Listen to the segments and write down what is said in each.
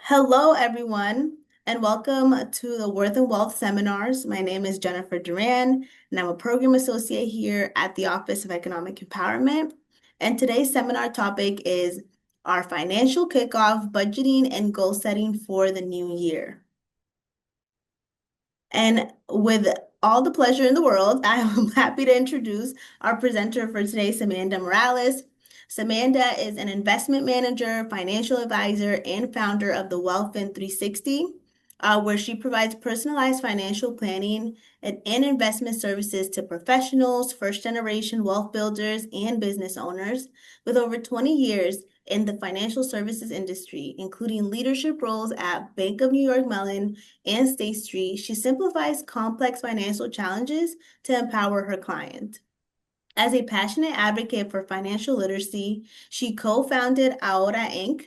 Hello, everyone, and welcome to the Worth and Wealth seminars. My name is Jennifer Duran, and I'm a program associate here at the Office of Economic Empowerment. And today's seminar topic is our financial kickoff, budgeting, and goal setting for the new year. And with all the pleasure in the world, I am happy to introduce our presenter for today, Samantha Morales. Samantha is an investment manager, financial advisor, and founder of the Wealth-In 360, where she provides personalized financial planning and investment services to professionals, first-generation wealth builders, and business owners. With over 20 years in the financial services industry, including leadership roles at Bank of New York Mellon and State Street, she simplifies complex financial challenges to empower her client. As a passionate advocate for financial literacy, she co-founded Ahora Inc.,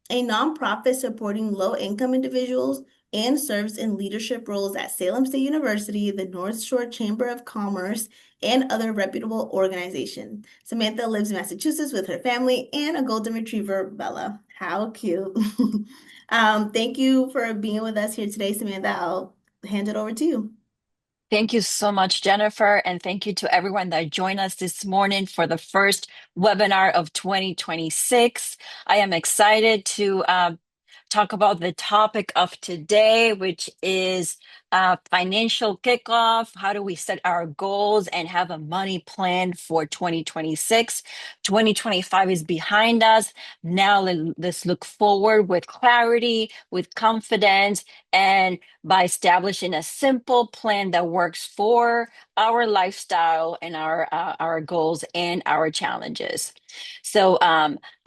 a nonprofit supporting low-income individuals, and serves in leadership roles at Salem State University, the North Shore Chamber of Commerce, and other reputable organizations. Samantha lives in Massachusetts with her family and a golden retriever, Bella. How cute. Thank you for being with us here today, Samantha. I'll hand it over to you. Thank you so much, Jennifer, and thank you to everyone that joined us this morning for the first webinar of 2026. I am excited to talk about the topic of today, which is financial kickoff. How do we set our goals and have a money plan for 2026? 2025 is behind us. Now let's look forward with clarity, with confidence, and by establishing a simple plan that works for our lifestyle and our goals and our challenges. So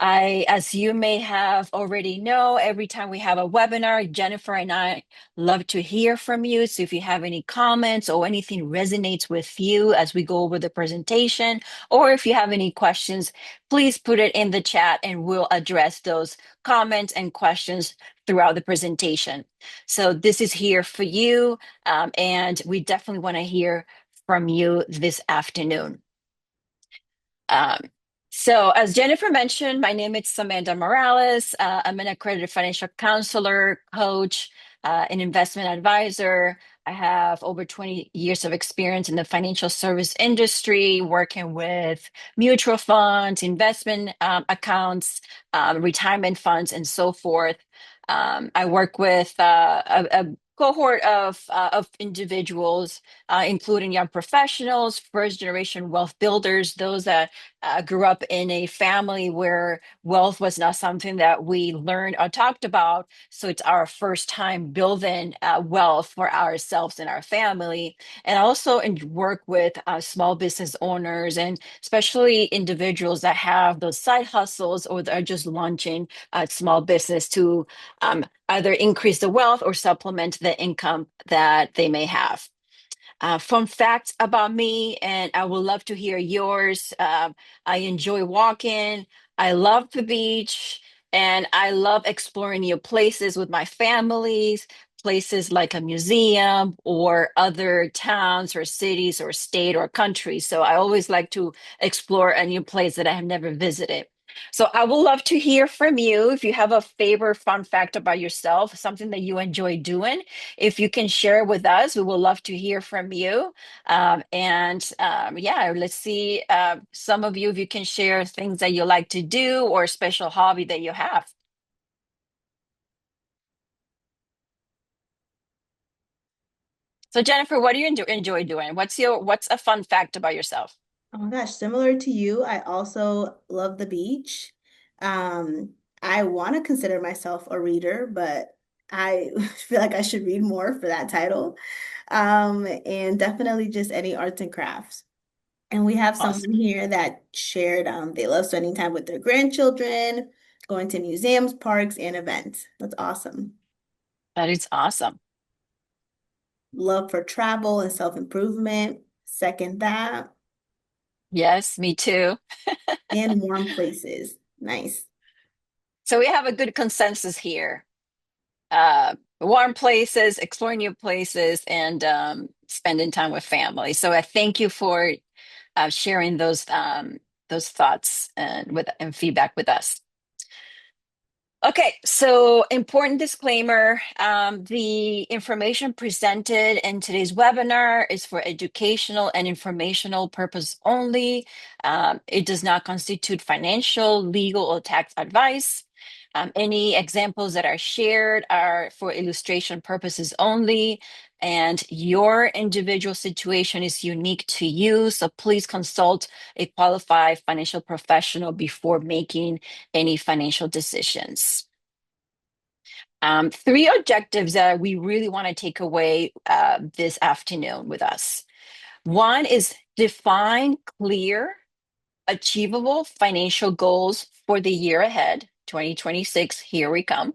as you may have already know, every time we have a webinar, Jennifer and I love to hear from you. So if you have any comments or anything resonates with you as we go over the presentation, or if you have any questions, please put it in the chat and we'll address those comments and questions throughout the presentation. So this is here for you, and we definitely want to hear from you this afternoon. Um, so as Jennifer mentioned, my name is Samantha Morales. I'm an accredited financial counselor, coach, an investment advisor. I have over 20 years of experience in the financial service industry, working with mutual funds, investment accounts, retirement funds, and so forth. I work with a cohort of individuals, including young professionals, first generation wealth builders, those that grew up in a family where wealth was not something that we learned or talked about. So it's our first time building wealth for ourselves and our family. And also work with small business owners and especially individuals that have those side hustles or that are just launching a small business to either increase the wealth or supplement the income that they may have. Fun facts about me, and I would love to hear yours. I enjoy walking. I love the beach, and I love exploring new places with my families, places like a museum or other towns or cities or state or country. So I always like to explore a new place that I have never visited. So I would love to hear from you if you have a favorite fun fact about yourself, something that you enjoy doing. If you can share with us, we would love to hear from you. Yeah, let's see. Some of you, if you can share things that you like to do or a special hobby that you have. So Jennifer, what do you enjoy doing? What's a fun fact about yourself? Oh my gosh, similar to you, I also love the beach. Um, I want to consider myself a reader, but I feel like I should read more for that title. And definitely just any arts and crafts. And we have Awesome. someone here that shared they love spending time with their grandchildren, going to museums, parks, and events. That's awesome. That is awesome. Love for travel and self-improvement. Second that. Yes, me too. And warm places. Nice. So we have a good consensus here. Warm places, exploring new places, and spending time with family. So I thank you for sharing those thoughts and feedback with us. Okay, so important disclaimer. The information presented in today's webinar is for educational and informational purpose only. It does not constitute financial, legal, or tax advice. Any examples that are shared are for illustration purposes only, and your individual situation is unique to you. So please consult a qualified financial professional before making any financial decisions. Three objectives that we really want to take away this afternoon with us. One is define clear, achievable financial goals for the year ahead, 2026. Here we come.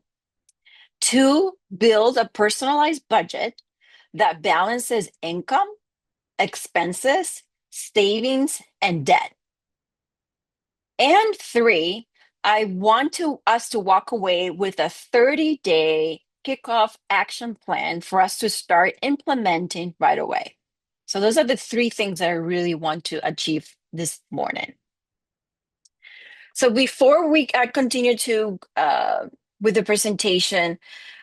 Two, build a personalized budget that balances income, expenses, savings, and debt. And three, I want us to walk away with a 30-day kickoff action plan for us to start implementing right away. So those are the three things that I really want to achieve this morning. So before we continue to with the presentation,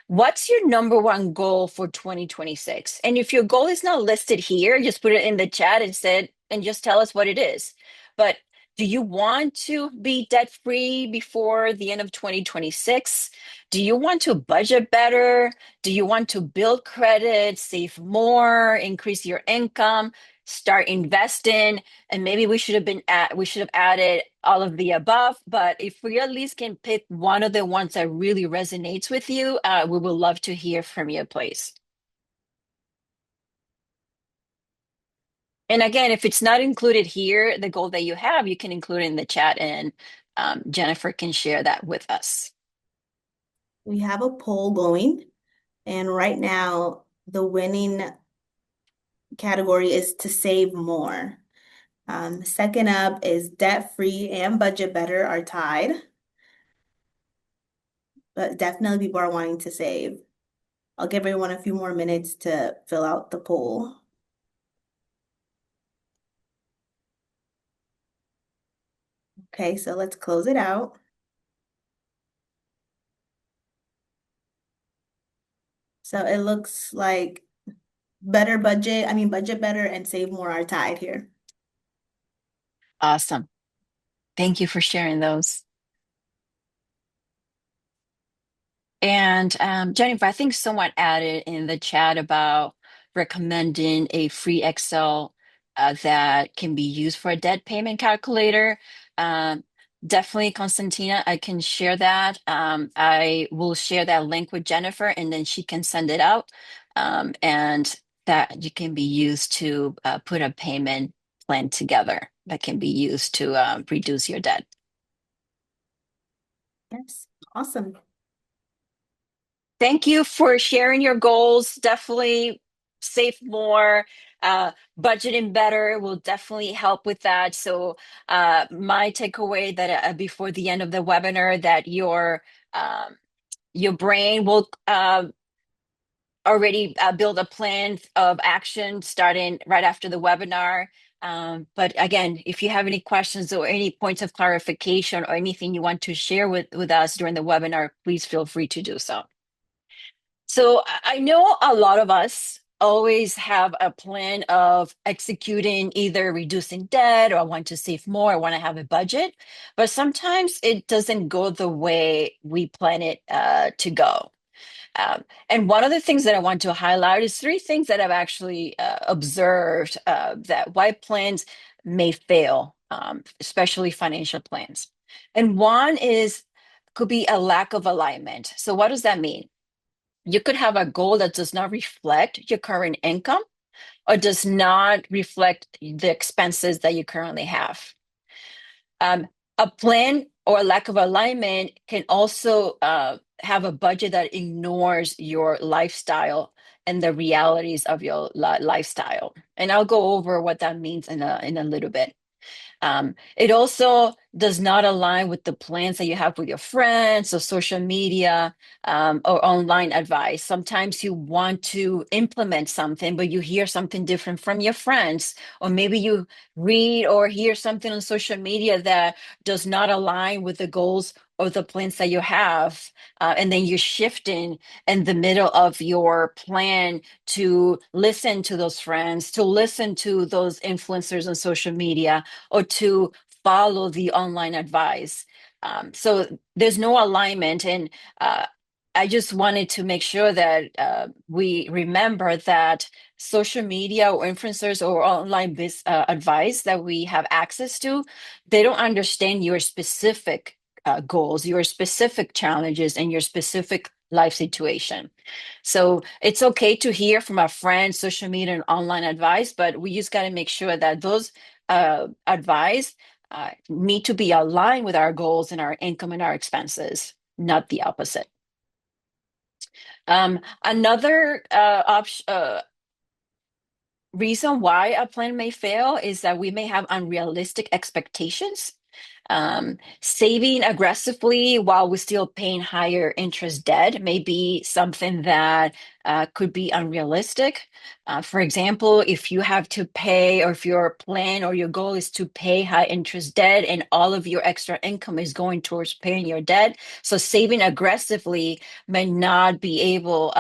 what's your number one goal for 2026? And if your goal is not listed here, just put it in the chat and just tell us what it is. But do you want to be debt free before the end of 2026? Do you want to budget better? Do you want to build credit, save more, increase your income, start investing? And maybe we should have added all of the above, but if we at least can pick one of the ones that really resonates with you, we would love to hear from you, please. And again, if it's not included here, the goal that you have, you can include it in the chat, and Jennifer can share that with us. We have a poll going, and right now the winning category is to save more. Second up is debt free and budget better are tied, but definitely people are wanting to save. I'll give everyone a few more minutes to fill out the poll. Okay, so let's close it out. So it looks like budget better and save more are tied here. Awesome. Thank you for sharing those. And Jennifer, I think someone added in the chat about recommending a free Excel that can be used for a debt payment calculator. Um, Definitely, Constantina, I can share that. I will share that link with Jennifer, and then she can send it out. And that you can be used to put a payment plan together that can be used to reduce your debt. Yes, awesome. Thank you for sharing your goals. Definitely save more, budgeting better will definitely help with that. So, my takeaway that before the end of the webinar, that your brain will already build a plan of action starting right after the webinar. But again, if you have any questions or any points of clarification or anything you want to share with us during the webinar, please feel free to do so. So I know a lot of us always have a plan of executing either reducing debt, or I want to save more, I want to have a budget, but sometimes it doesn't go the way we plan it to go. And one of the things that I want to highlight is three things that I've actually observed that why plans may fail, especially financial plans. And one is could be a lack of alignment. So what does that mean? You could have a goal that does not reflect your current income or does not reflect the expenses that you currently have. A plan or a lack of alignment can also have a budget that ignores your lifestyle and the realities of your lifestyle. And I'll go over what that means in a little bit. It also does not align with the plans that you have with your friends or social media, or online advice. Sometimes you want to implement something, but you hear something different from your friends, or maybe you read or hear something on social media that does not align with the goals or the plans that you have. And then you're shifting in the middle of your plan to listen to those friends, to listen to those influencers on social media, or to follow the online advice. So there's no alignment. And uh, I just wanted to make sure that we remember that social media or influencers or online advice that we have access to, they don't understand your specific goals, your specific challenges, and your specific life situation. So it's okay to hear from our friends, social media, and online advice, but we just got to make sure that those advice need to be aligned with our goals and our income and our expenses, not the opposite. Another reason why a plan may fail is that we may have unrealistic expectations. Saving aggressively while we're still paying higher interest debt may be something that could be unrealistic. For example, if you have to pay, or if your plan or your goal is to pay high interest debt and all of your extra income is going towards paying your debt, so saving aggressively may not be able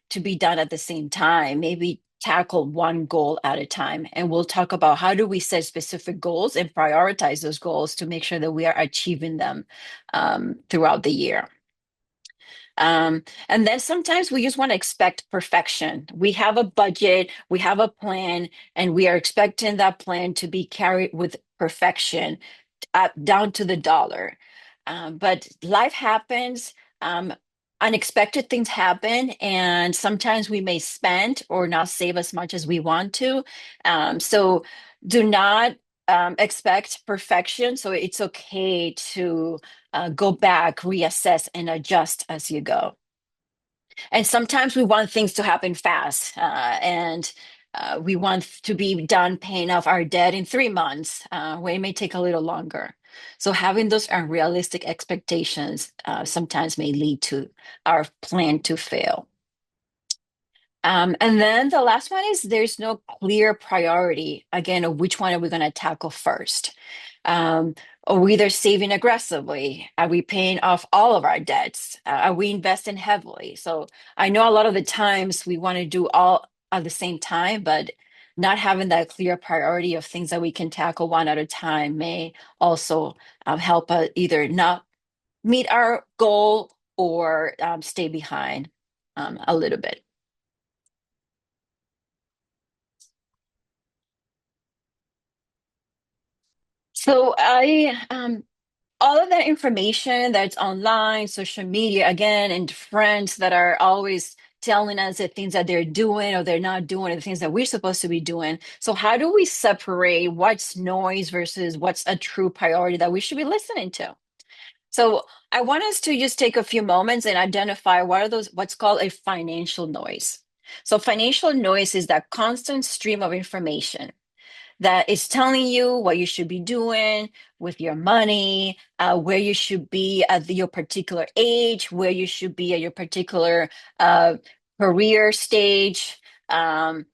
to be done at the same time. Maybe tackle one goal at a time. And we'll talk about how do we set specific goals and prioritize those goals to make sure that we are achieving them throughout the year. And then sometimes we just want to expect perfection. We have a budget, we have a plan, and we are expecting that plan to be carried with perfection, down to the dollar. But life happens, unexpected things happen, and sometimes we may spend or not save as much as we want to. So do not expect perfection. So it's okay to go back, reassess, and adjust as you go. And sometimes we want things to happen fast, and we want to be done paying off our debt in 3 months, where it may take a little longer. So having those unrealistic expectations sometimes may lead to our plan to fail. And then the last one is there's no clear priority, again, of which one are we going to tackle first. Um, are we either saving aggressively? Are we paying off all of our debts? Are we investing heavily? So I know a lot of the times we want to do all at the same time, but not having that clear priority of things that we can tackle one at a time may also help us either not meet our goal or stay behind a little bit. So all of that information that's online, social media, again, and friends that are always telling us the things that they're doing or they're not doing, or the things that we're supposed to be doing. So how do we separate what's noise versus what's a true priority that we should be listening to? So I want us to just take a few moments and identify what are those, what's called a financial noise. So financial noise is that constant stream of information that is telling you what you should be doing with your money, where you should be at your particular age, where you should be at your particular uh, career stage. And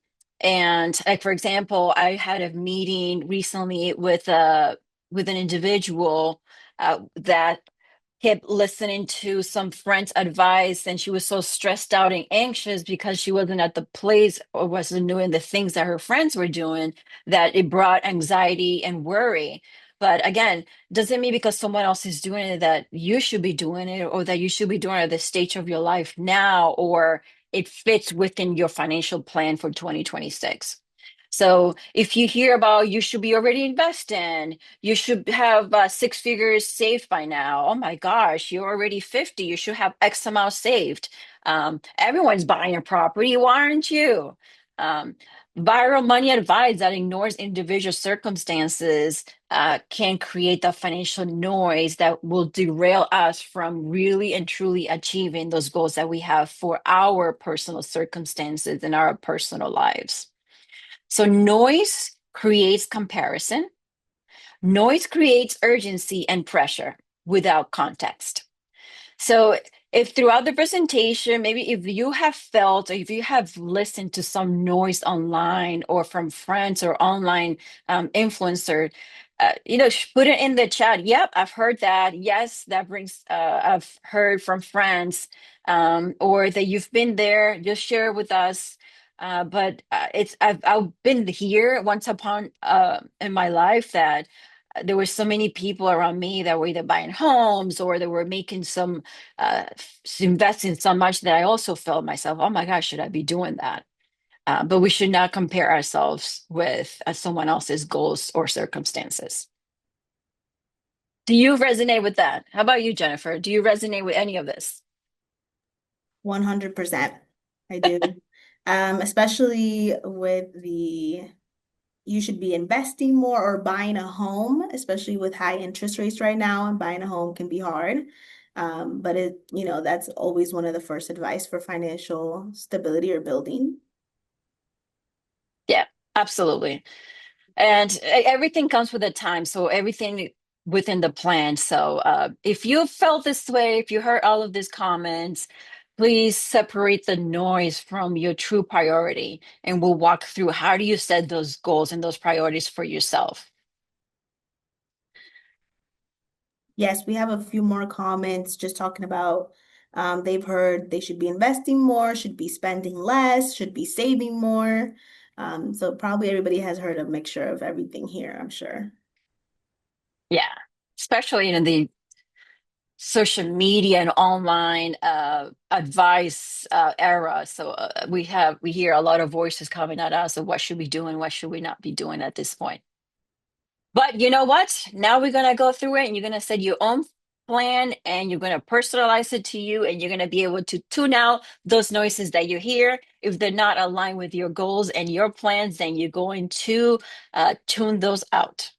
like for example, I had a meeting recently with an individual that kept listening to some friend's advice, and she was so stressed out and anxious because she wasn't at the place or wasn't doing the things that her friends were doing, that it brought anxiety and worry. But again, doesn't mean because someone else is doing it that you should be doing it, or that you should be doing it at this stage of your life now, or it fits within your financial plan for 2026. So if you hear about you should be already investing, you should have 6 figures saved by now. Oh my gosh, you're already 50. You should have X amount saved. Everyone's buying a property. Why aren't you? Um, Viral money advice that ignores individual circumstances can create the financial noise that will derail us from really and truly achieving those goals that we have for our personal circumstances and our personal lives. So noise creates comparison. Noise creates urgency and pressure without context. So, if throughout the presentation, maybe if you have felt or if you have listened to some noise online or from friends or online influencer, put it in the chat. Yep, I've heard that. Yes, that brings. I've heard from friends, or that you've been there. Just share with us. But I've been here once upon in my life that there were so many people around me that were either buying homes or they were making some investing so much that I also felt myself, oh my gosh, should I be doing that? But we should not compare ourselves with someone else's goals or circumstances. Do you resonate with that? How about you, Jennifer? Do you resonate with any of this? 100%. I do. Especially with the you should be investing more or buying a home, especially with high interest rates right now, and buying a home can be hard. But that's always one of the first advice for financial stability or building. Yeah, absolutely. And everything comes with a time. So everything within the plan. So if you felt this way, if you heard all of these comments, please separate the noise from your true priority. And we'll walk through how do you set those goals and those priorities for yourself. Yes, we have a few more comments just talking about they've heard they should be investing more, should be spending less, should be saving more. So probably everybody has heard a mixture of everything here, I'm sure. Yeah. Especially in the social media and online advice era. So we hear a lot of voices coming at us of what should we do and what should we not be doing at this point. But you know what? Now we're going to go through it and you're going to set your own plan and you're going to personalize it to you and you're going to be able to tune out those noises that you hear. If they're not aligned with your goals and your plans, then you're going to tune those out.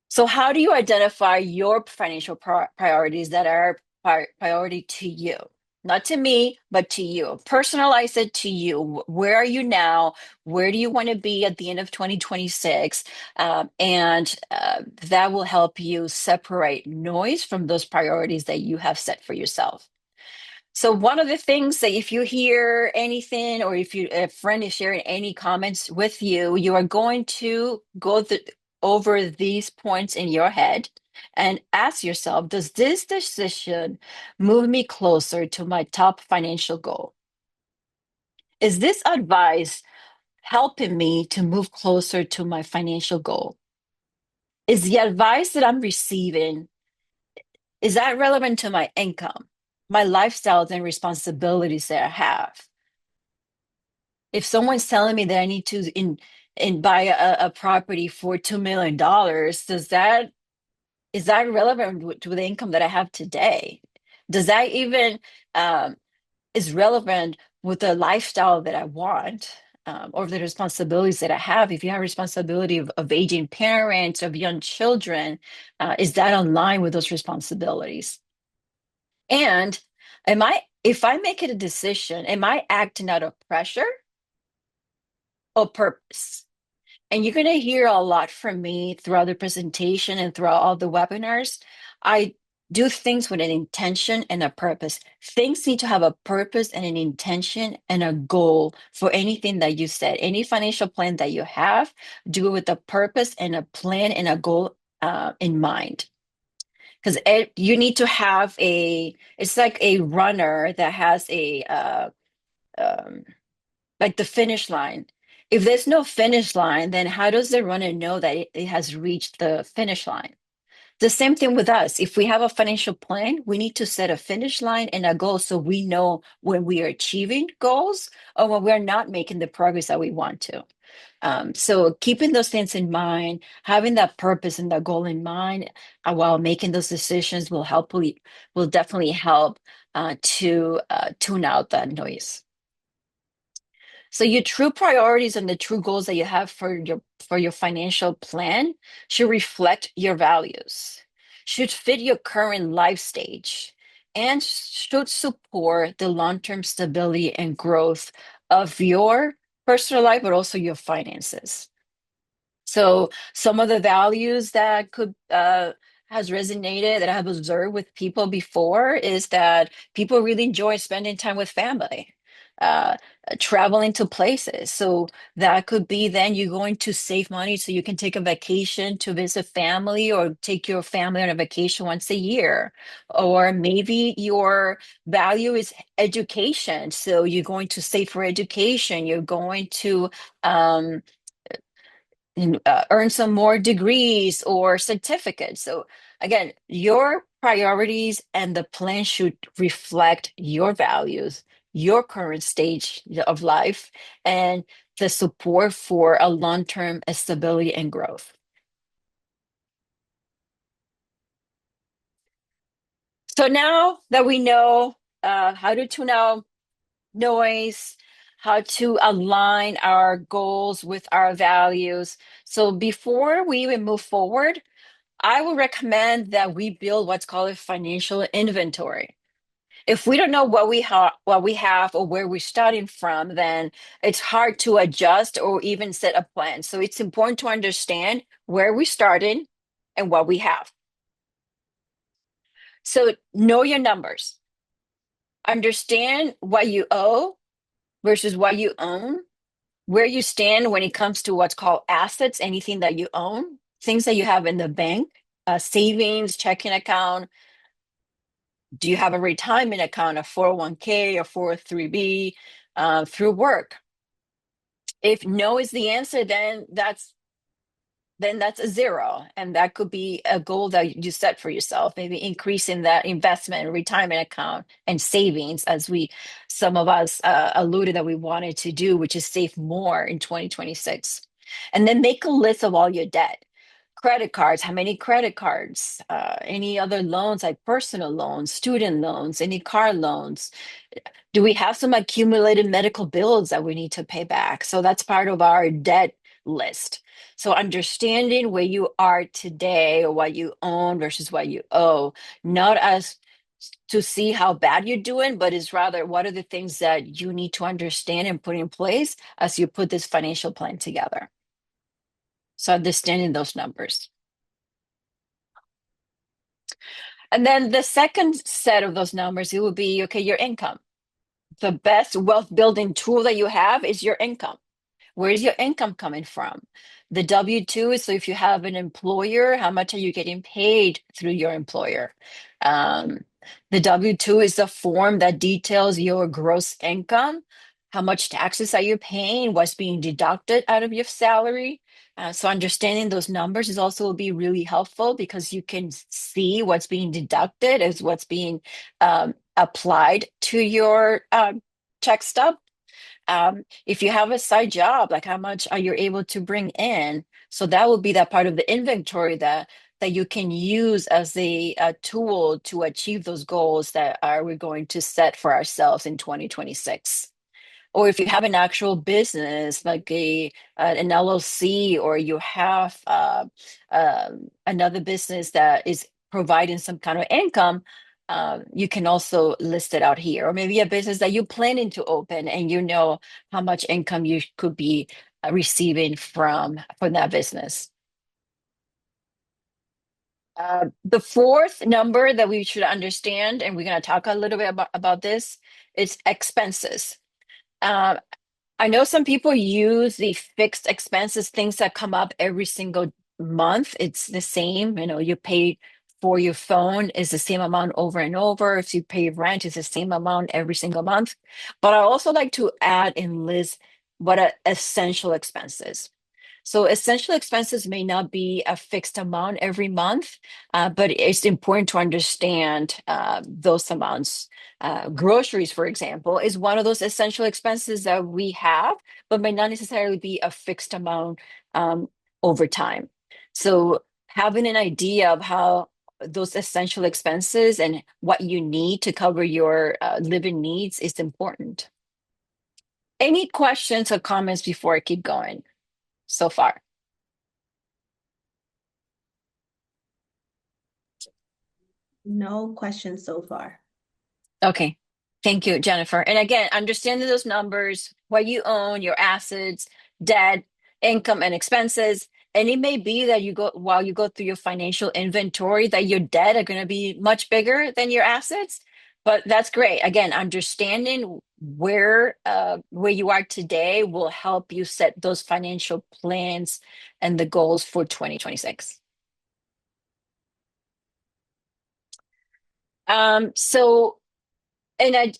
So, how do you identify your financial priorities that are priority to you? Not to me, but to you. Personalize it to you. Where are you now? Where do you want to be at the end of 2026? And that will help you separate noise from those priorities that you have set for yourself. So one of the things that if you hear anything or if a friend is sharing any comments with you, you are going to over these points in your head and ask yourself, does this decision move me closer to my top financial goal? Is this advice helping me to move closer to my financial goal? Is the advice that I'm receiving, is that relevant to my income, my lifestyles and responsibilities that I have? If someone's telling me that I need to buy a property for $2 million, is that relevant to the income that I have today? Does that even is relevant with the lifestyle that I want? Or the responsibilities that I have? If you have responsibility of aging parents, of young children, is that online with those responsibilities? And if I make it a decision, am I acting out of pressure or purpose? And you're going to hear a lot from me throughout the presentation and throughout all the webinars. I do things with an intention and a purpose. Things need to have a purpose and an intention and a goal for anything that you said. Any financial plan that you have, do it with a purpose and a plan and a goal in mind. Because you need to have it's like a runner that has um, like the finish line. If there's no finish line, then how does the runner know that it has reached the finish line? The same thing with us. If we have a financial plan, we need to set a finish line and a goal so we know when we are achieving goals or when we're not making the progress that we want to. So keeping those things in mind, having that purpose and that goal in mind while making those decisions will definitely help to tune out that noise. So your true priorities and the true goals that you have for your financial plan should reflect your values, should fit your current life stage, and should support the long-term stability and growth of your personal life, but also your finances. So some of the values that could has resonated that I have observed with people before is that people really enjoy spending time with family, uh, traveling to places. So that could be then you're going to save money so you can take a vacation to visit family or take your family on a vacation once a year. Or maybe your value is education. So you're going to save for education. You're going to earn some more degrees or certificates. So again, your priorities and the plan should reflect your values, your current stage of life, and the support for a long-term stability and growth. So now that we know how to tune out noise, how to align our goals with our values. So before we even move forward, I would recommend that we build what's called a financial inventory. If we don't know what we have or where we're starting from, then it's hard to adjust or even set a plan. So it's important to understand where we started and what we have. So know your numbers. Understand what you owe versus what you own, where you stand when it comes to what's called assets, anything that you own, things that you have in the bank, savings, checking account. Do you have a retirement account, a 401k or 403b through work? If no is the answer, then that's a zero. And that could be a goal that you set for yourself, maybe increasing that investment, retirement account, and savings, as some of us alluded that we wanted to do, which is save more in 2026. And then make a list of all your debt. Credit cards, how many credit cards? Any other loans like personal loans, student loans, any car loans? Do we have some accumulated medical bills that we need to pay back? So that's part of our debt list. So understanding where you are today or what you own versus what you owe, not as to see how bad you're doing, but is rather what are the things that you need to understand and put in place as you put this financial plan together. So understanding those numbers. And then the second set of those numbers, it would be okay, your income. The best wealth building tool that you have is your income. Where is your income coming from? The W-2 is so if you have an employer, how much are you getting paid through your employer? Um, the W-2 is the form that details your gross income. How much taxes are you paying? What's being deducted out of your salary? So understanding those numbers is also will be really helpful because you can see what's being deducted as what's being applied to your check stub. If you have a side job, like how much are you able to bring in? So that will be that part of the inventory that you can use as a tool to achieve those goals that are we going to set for ourselves in 2026. Or if you have an actual business like an LLC, or you have another business that is providing some kind of income, you can also list it out here. Or maybe a business that you're planning to open and you know how much income you could be receiving from that business. The fourth number that we should understand, and we're going to talk a little bit about this, is expenses. Uh, I know some people use the fixed expenses, things that come up every single month. It's the same, you pay for your phone is the same amount over and over. If you pay rent, it's the same amount every single month. But I also like to add and list what are essential expenses. So essential expenses may not be a fixed amount every month, but it's important to understand those amounts. Groceries, for example, is one of those essential expenses that we have, but may not necessarily be a fixed amount over time. So having an idea of how those essential expenses and what you need to cover your living needs is important. Any questions or comments before I keep going so far? No questions so far. Okay. Thank you, Jennifer. And again, understanding those numbers, what you own, your assets, debt, income, and expenses. And it may be that while you go through your financial inventory, that your debt are going to be much bigger than your assets. But that's great. Again, understanding where you are today will help you set those financial plans and the goals for 2026. So, and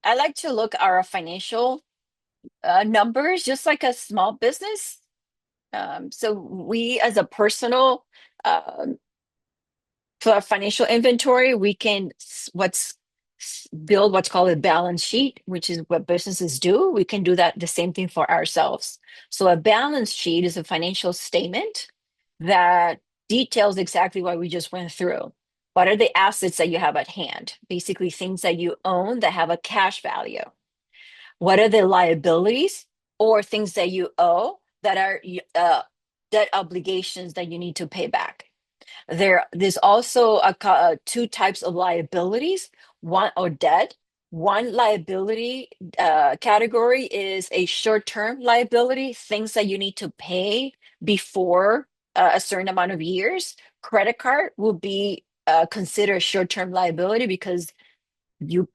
I like to look at our financial numbers just like a small business. So we, as a personal, um, for our financial inventory, we can build what's called a balance sheet, which is what businesses do. We can do that the same thing for ourselves. So a balance sheet is a financial statement that details exactly what we just went through. What are the assets that you have at hand? Basically, things that you own that have a cash value. What are the liabilities or things that you owe that are debt obligations that you need to pay back? There's also two types of liabilities, one or debt. One liability category is a short-term liability, things that you need to pay before a certain amount of years. Credit card will be considered a short-term liability because you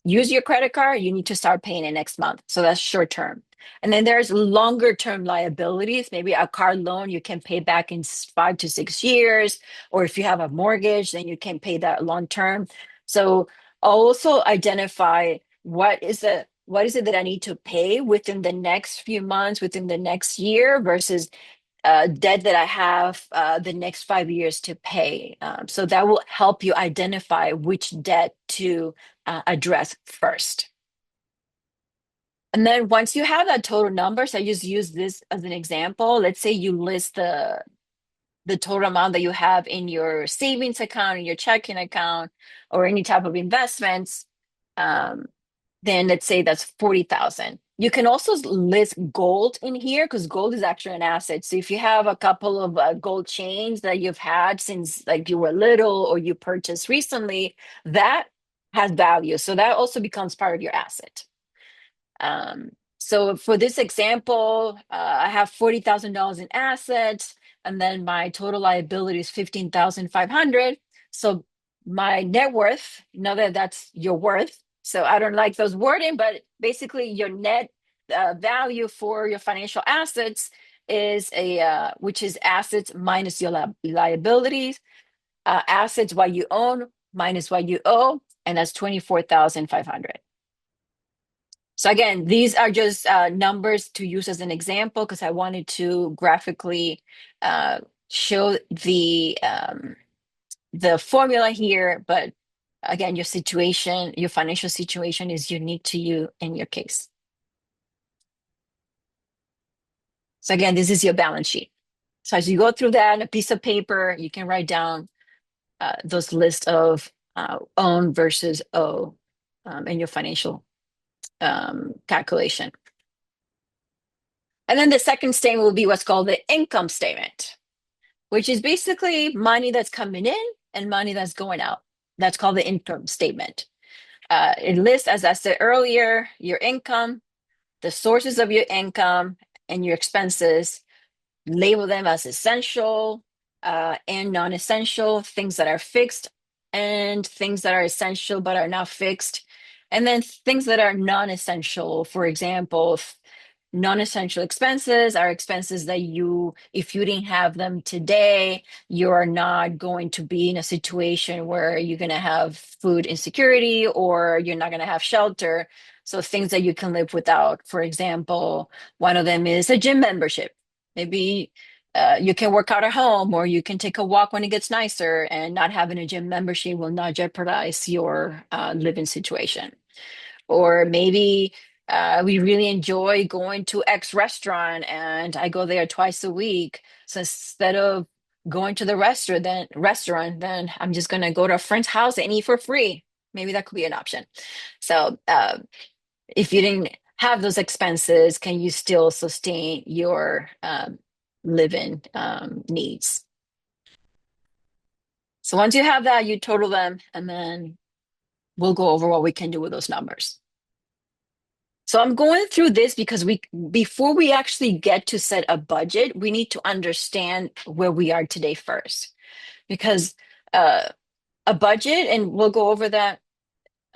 use your credit card, you need to start paying it next month. So that's short term. And then there's longer term liabilities. Maybe a car loan you can pay back in 5 to 6 years, or if you have a mortgage, then you can pay that long term. So also identify what is it that I need to pay within the next few months, within the next year, versus debt that I have the next 5 years to pay. So that will help you identify which debt to address first. And then once you have that total number, so I just use this as an example. Let's say you list the total amount that you have in your savings account, in your checking account, or any type of investments. Um, then let's say that's 40,000. You can also list gold in here because gold is actually an asset. So if you have a couple of gold chains that you've had since like you were little or you purchased recently, that has value. So that also becomes part of your asset. So for this example, I have $40,000 in assets, and then my total liability is 15,500. So my net worth, know that that's your worth. So I don't like those wording, but basically your net value for your financial assets is which is assets minus your liabilities, assets what you own minus what you owe, and that's 24,500. So again, these are just numbers to use as an example because I wanted to graphically uh, show the formula here. But again, your situation, your financial situation is unique to you in your case. So again, this is your balance sheet. So as you go through that on a piece of paper, you can write down those lists of own versus owe in your financial calculation. And then the second statement will be what's called the income statement, which is basically money that's coming in and money that's going out. That's called the income statement. It lists, as I said earlier, your income, the sources of your income, and your expenses. Label them as essential and non-essential, things that are fixed and things that are essential but are not fixed. And then things that are non-essential, for example, non-essential expenses are expenses that if you didn't have them today, you're not going to be in a situation where you're going to have food insecurity or you're not going to have shelter. So things that you can live without. For example, one of them is a gym membership. Maybe you can work out at home or you can take a walk when it gets nicer, and not having a gym membership will not jeopardize your living situation. Or maybe we really enjoy going to X restaurant and I go there twice a week. So instead of going to the restaurant, then I'm just going to go to a friend's house and eat for free. Maybe that could be an option. So if you didn't have those expenses, can you still sustain your living needs? So once you have that, you total them, and then we'll go over what we can do with those numbers. So I'm going through this because before we actually get to set a budget, we need to understand where we are today first. Because uh, a budget, and we'll go over that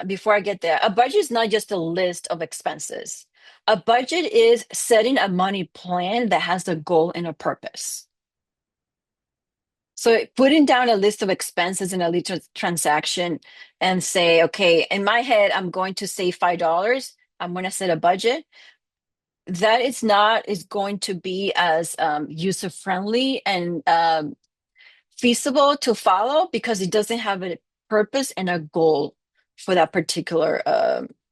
before I get there, a budget is not just a list of expenses. A budget is setting a money plan that has a goal and a purpose. So putting down a list of expenses in a little transaction and say, okay, in my head, I'm going to save $5. I'm going to set a budget. That is going to be as user friendly and feasible to follow because it doesn't have a purpose and a goal for that particular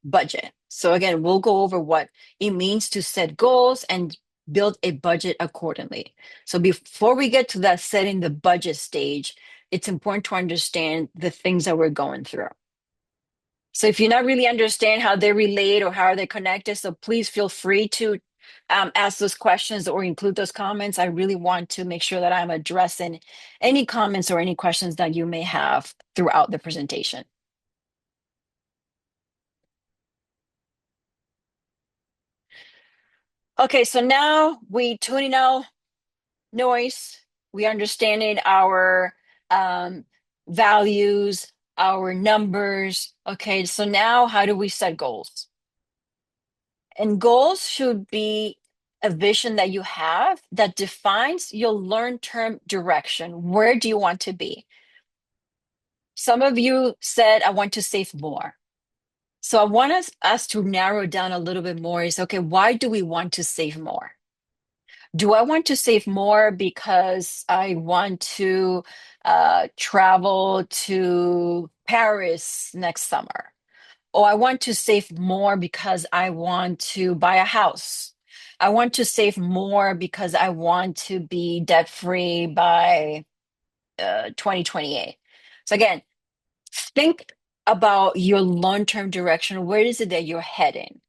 budget. So again, we'll go over what it means to set goals and build a budget accordingly. So before we get to that setting the budget stage, it's important to understand the things that we're going through. So if you're not really understand how they relate or how they're connected, so please feel free to ask those questions or include those comments. I really want to make sure that I'm addressing any comments or any questions that you may have throughout the presentation. Okay, so now we tuning out noise. We understanding our um, values, our numbers. Okay, so now how do we set goals? And goals should be a vision that you have that defines your long-term direction. Where do you want to be? Some of you said, I want to save more. So I want us to narrow down a little bit more is, okay, why do we want to save more? Do I want to save more because I want to travel to Paris next summer? Or I want to save more because I want to buy a house. I want to save more because I want to be debt free by 2028. So, again, think about your long term direction. Where is it that you're heading?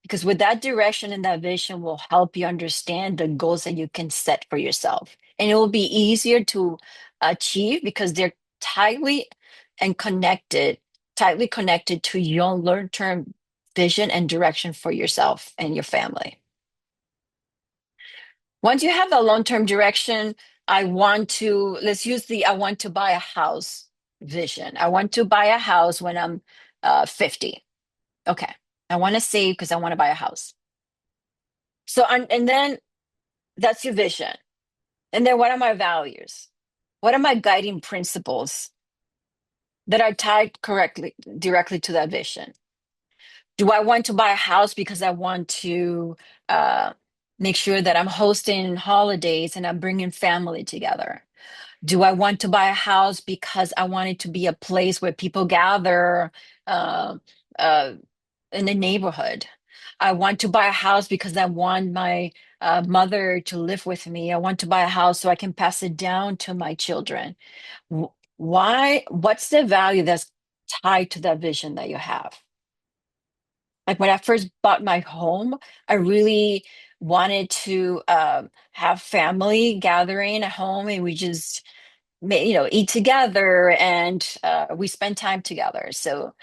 Because with that direction and that vision will help you understand the goals that you can set for yourself. And it will be easier to achieve because they're tightly and connected, tightly connected to your long-term vision and direction for yourself and your family. Once you have the long-term direction, let's use the I want to buy a house vision. I want to buy a house when I'm 50. Okay. I want to save because I want to buy a house. So, and then that's your vision. And then what are my values? What are my guiding principles that are tied directly to that vision? Do I want to buy a house because I want to uh, make sure that I'm hosting holidays and I'm bringing family together? Do I want to buy a house because I want it to be a place where people gather uh, uh, in the neighborhood? I want to buy a house because I want my mother to live with me. I want to buy a house so I can pass it down to my children. Why? What's the value that's tied to that vision that you have? Like when I first bought my home, I really wanted to have family gathering at home, and we just eat together and we spend time together. So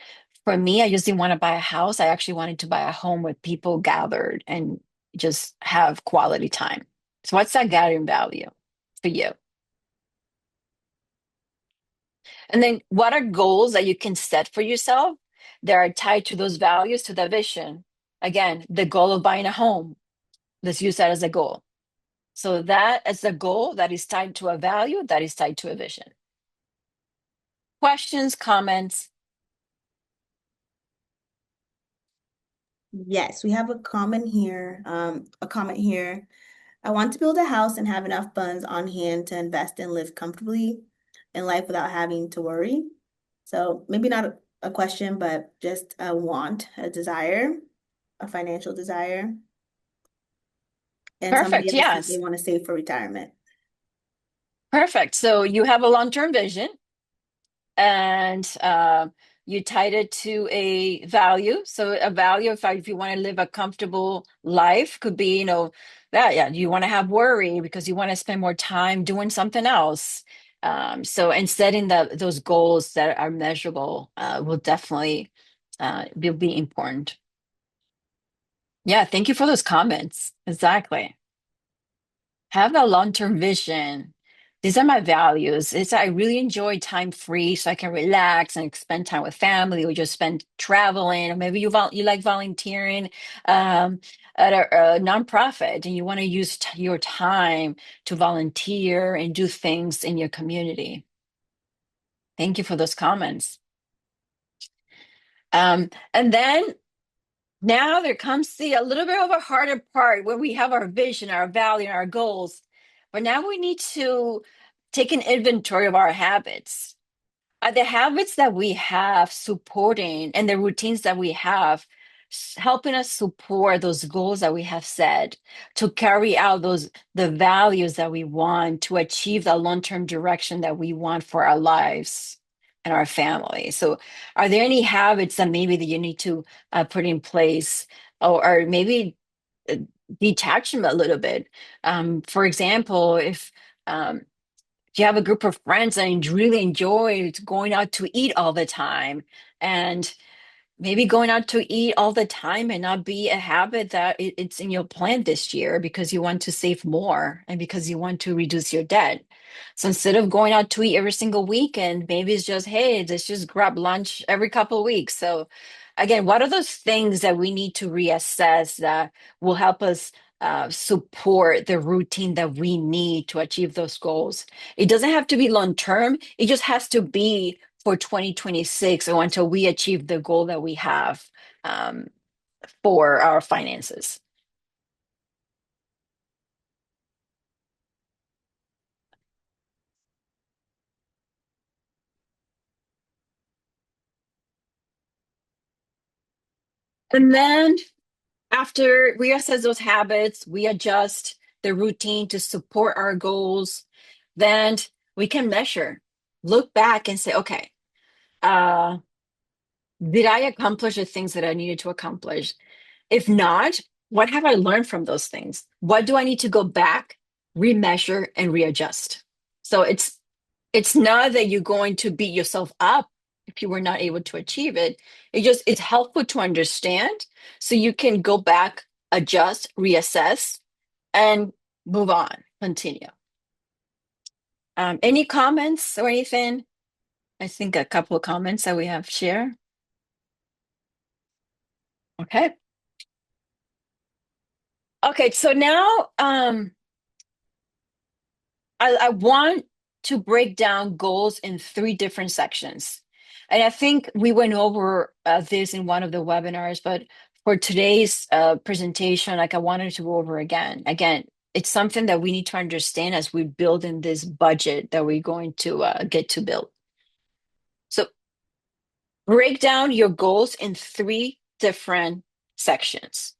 for me, I just didn't want to buy a house. I actually wanted to buy a home where people gathered and just have quality time. So what's that gathering value for you? And then what are goals that you can set for yourself that are tied to those values, to that vision? Again, the goal of buying a home. Let's use that as a goal. So that as a goal that is tied to a value, that is tied to a vision. Questions, comments? Yes, we have a comment here. I want to build a house and have enough funds on hand to invest and live comfortably in life without having to worry. So maybe not a question, but just a want, a desire, a financial desire. And somebody Perfect. else said they Yes. want to save for retirement. Perfect. So you have a long-term vision and you tied it to a value. So a value, if you want to live a comfortable life, could be, that, yeah, you want to have worry because you want to spend more time doing something else. So and setting those goals that are measurable will definitely be important. Yeah, thank you for those comments. Exactly. Have a long-term vision. These are my values. It's I really enjoy time free so I can relax and spend time with family or just spend traveling. Or maybe you like volunteering um, at a nonprofit and you want to use your time to volunteer and do things in your community. Thank you for those comments. And then now there comes the a little bit of a harder part where we have our vision, our value, and our goals. But now we need to take an inventory of our habits. Are the habits that we have supporting and the routines that we have helping us support those goals that we have set to carry out those the values that we want to achieve the long-term direction that we want for our lives and our family? So are there any habits that maybe that you need to put in place or maybe uh, detach them a little bit? For example, um, if you have a group of friends and you really enjoy going out to eat all the time, and maybe going out to eat all the time and not be a habit that it's in your plan this year because you want to save more and because you want to reduce your debt. So instead of going out to eat every single weekend, maybe it's just, hey, let's just grab lunch every couple of weeks. So again, what are those things that we need to reassess that will help us support the routine that we need to achieve those goals? It doesn't have to be long term. It just has to be for 2026 or until we achieve the goal that we have um, for our finances. And then after we assess those habits, we adjust the routine to support our goals, then we can measure, look back and say, okay, uh, did I accomplish the things that I needed to accomplish? If not, what have I learned from those things? What do I need to go back, remeasure, and readjust? So it's not that you're going to beat yourself up if you were not able to achieve it. It's helpful to understand so you can go back, adjust, reassess, and move on, continue. Any comments or anything? I think a couple of comments that we have share. Okay. Okay, so now I want to break down goals in three different sections. And I think we went over this in one of the webinars, but for today's presentation, like I wanted to go over again. Again, it's something that we need to understand as we build in this budget that we're going to get to build. So break down your goals in three different sections.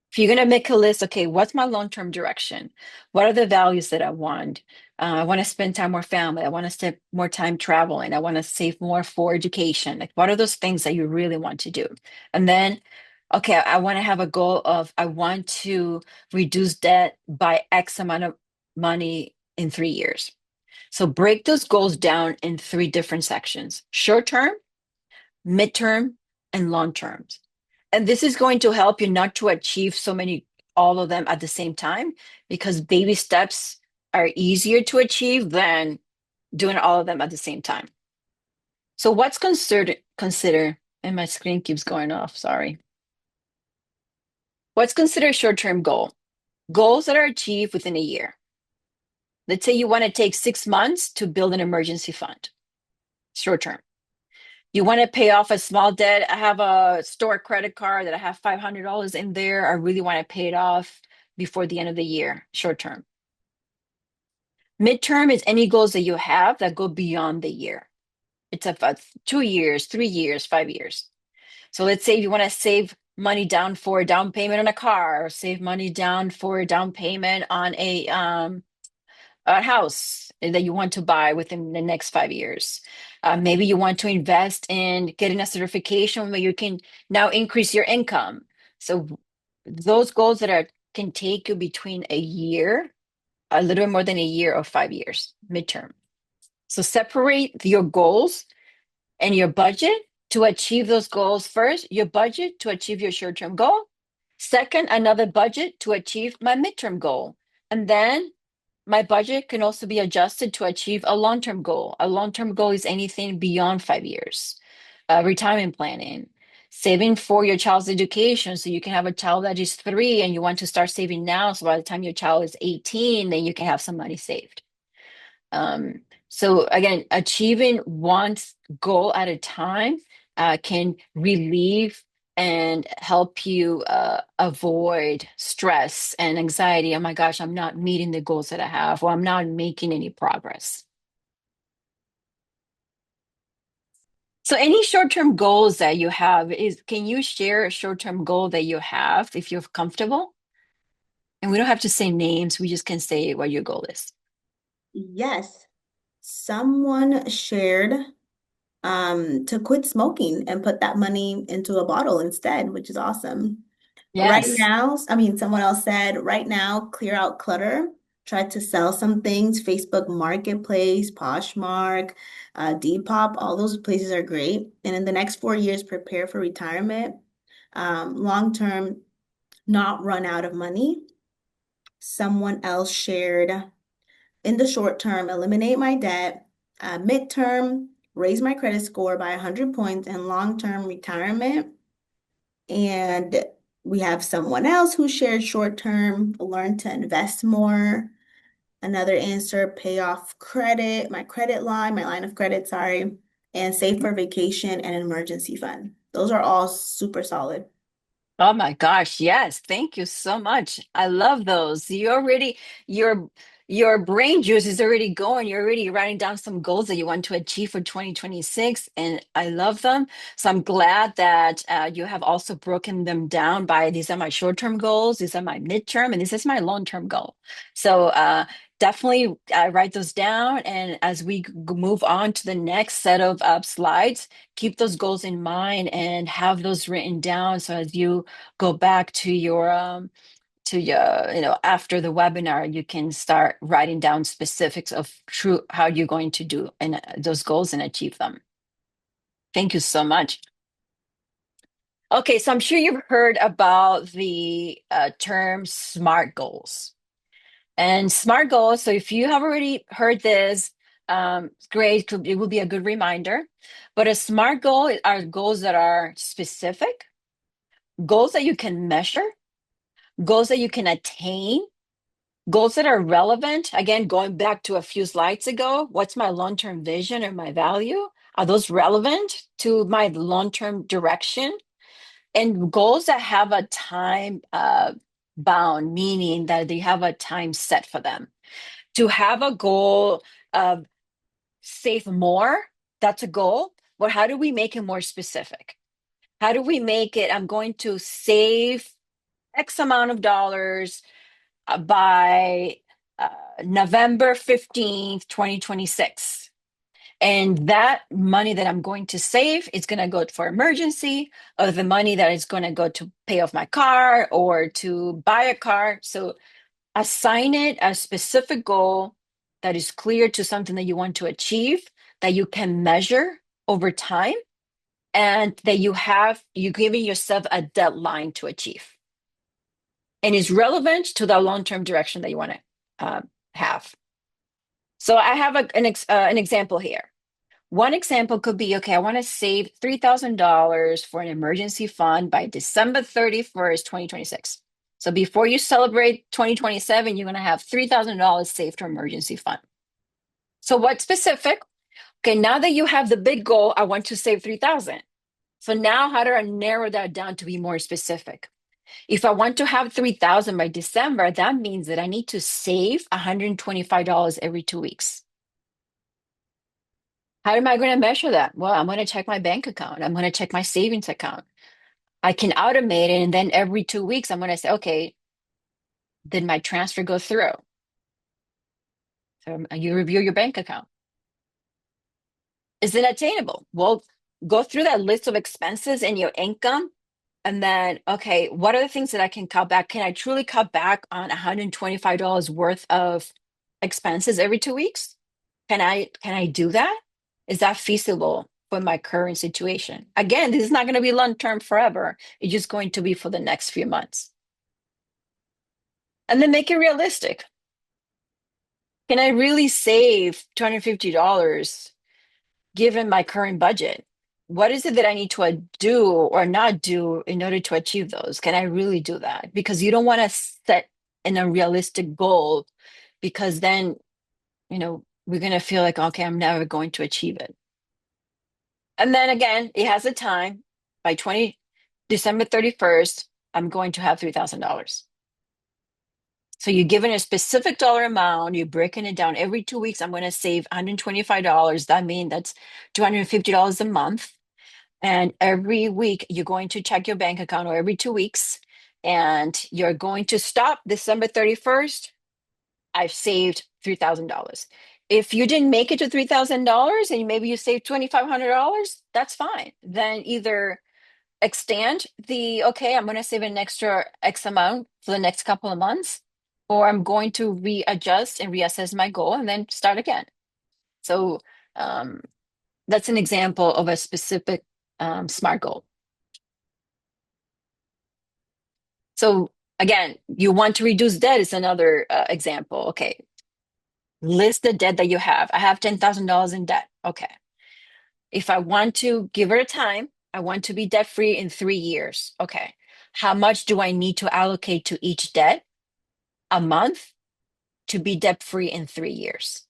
If you're going to make a list, okay, what's my long-term direction? What are the values that I want? I want to spend time with family. I want to spend more time traveling. I want to save more for education. Like, what are those things that you really want to do? And then, okay, I want to have a goal of I want to reduce debt by X amount of money in 3 years. So break those goals down in three different sections: short term, midterm, and long term. And this is going to help you not to achieve all of them at the same time, because baby steps are easier to achieve than doing all of them at the same time. So what's and my screen keeps going off, sorry. What's considered a short-term goal? Goals that are achieved within a year. Let's say you want to take 6 months to build an emergency fund, short term. You want to pay off a small debt. I have a store credit card that I have $500 in there. I really want to pay it off before the end of the year, short term. Midterm is any goals that you have that go beyond the year. It's a 2 years, 3 years, 5 years. So let's say if you want to save money down for a down payment on a car, or save money down for a down payment on a house that you want to buy within the next 5 years. Maybe you want to invest in getting a certification where you can now increase your income. So those goals that are can take you between a year, a little bit more than a year, or 5 years, midterm. So separate your goals and your budget to achieve those goals first, your budget to achieve your short-term goal, Second, another budget to achieve my midterm goal. And then my budget can also be adjusted to achieve a long-term goal. A long-term goal is anything beyond 5 years. Retirement planning, saving for your child's education. So you can have a child that is 3 and you want to start saving now. So by the time your child is 18, then you can have some money saved. So again, achieving one goal at a time can relieve and help you avoid stress and anxiety. Oh my gosh, I'm not meeting the goals that I have, or I'm not making any progress. So any short-term goals that you have can you share a short-term goal that you have if you're comfortable? And we don't have to say names, we just can say what your goal is. Yes, someone shared to quit smoking and put that money into a bottle instead, which is awesome. Right Yes. now, I mean, someone else said, right now, clear out clutter. Try to sell some things. Facebook Marketplace, Poshmark, Depop, all those places are great. And in the next 4 years, prepare for retirement. Long term, not run out of money. Someone else shared, in the short term, eliminate my debt. Midterm, raise my credit score by 100 points. And long term, retirement. And we have someone else who shared short term, learn to invest more. Another answer, pay off credit, my credit line, my line of credit, sorry, and save for vacation and an emergency fund. Those are all super solid. Oh my gosh, yes. Thank you so much. I love those. Your brain juice is already going. You're already writing down some goals that you want to achieve for 2026, and I love them. So I'm glad that you have also broken them down by these are my short-term goals, these are my midterm, and this is my long-term goal. So definitely write those down, and as we move on to the next set of slides, keep those goals in mind and have those written down. So as you go back to your after the webinar, you can start writing down specifics of true how you're going to do and those goals and achieve them. Thank you so much. Okay, so I'm sure you've heard about the term SMART goals. And SMART goals, so if you have already heard this, great, it will be a good reminder. But a SMART goal are goals that are specific, goals that you can measure, goals that you can attain, goals that are relevant. Again, going back to a few slides ago, what's my long-term vision or my value? Are those relevant to my long-term direction? And goals that have a time bound, meaning that they have a time set for them. To have a goal of save more, that's a goal. But how do we make it more specific? How do we make it, I'm going to save X amount of dollars by uh, November 15th, 2026. And that money that I'm going to save is going to go for emergency, or the money that is going to go to pay off my car or to buy a car. So assign it a specific goal that is clear to something that you want to achieve, that you can measure over time, and that you're giving yourself a deadline to achieve and is relevant to the long-term direction that you want to have. So I have an example here. One example could be, okay, I want to save $3,000 for an emergency fund by December 31st, 2026. So before you celebrate 2027, you're going to have $3,000 saved for emergency fund. So what specific? Okay, now that you have the big goal, I want to save 3,000. So now how do I narrow that down to be more specific? If I want to have 3,000 by December, that means that I need to save $125 every 2 weeks. How am I going to measure that? Well, I'm going to check my bank account. I'm going to check my savings account. I can automate it. And then every 2 weeks, I'm going to say, okay, did my transfer go through? So you review your bank account. Is it attainable? Well, go through that list of expenses and your income. And then, okay, what are the things that I can cut back? Can I truly cut back on $125 worth of expenses every 2 weeks? Can I do that? Is that feasible? for my current situation. Again, this is not going to be long term forever. It's just going to be for the next few months. And then make it realistic. Can I really save $250 given my current budget? What is it that I need to do or not do in order to achieve those? Can I really do that? Because you don't want to set an unrealistic goal because then, we're going to feel like, okay, I'm never going to achieve it. And then again, it has a time by December 31st, I'm going to have $3,000. So you're given a specific dollar amount, you're breaking it down every 2 weeks. I'm going to save $125. That means that's $250 a month. And every week you're going to check your bank account or every 2 weeks, and you're going to stop December 31st. I've saved $3,000. If you didn't make it to $3,000 and maybe you saved $2,500, that's fine. Then either extend okay, I'm going to save an extra X amount for the next couple of months, or I'm going to readjust and reassess my goal and then start again. So um, that's an example of a specific SMART goal. So again, you want to reduce debt is another example. Okay, list the debt that you have. I have $10,000 in debt. Okay. If I want to give it a time, I want to be debt free in 3 years. Okay. How much do I need to allocate to each debt a month to be debt free in 3 years?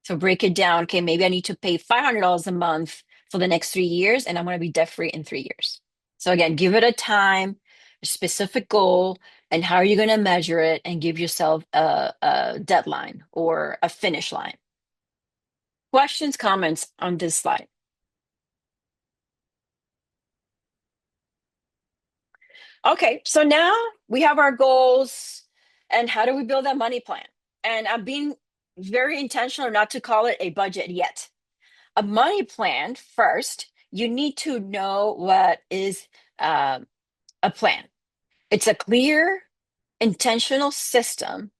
So break it down. Okay, maybe I need to pay $500 a month for the next 3 years, and I'm going to be debt free in 3 years. So again, give it a time, a specific goal, and how are you going to measure it and give yourself a deadline or a finish line. Questions, comments on this slide? Okay, so now we have our goals, and how do we build that money plan? And I'm being very intentional not to call it a budget yet. A money plan, first, you need to know what is a plan. It's a clear, intentional system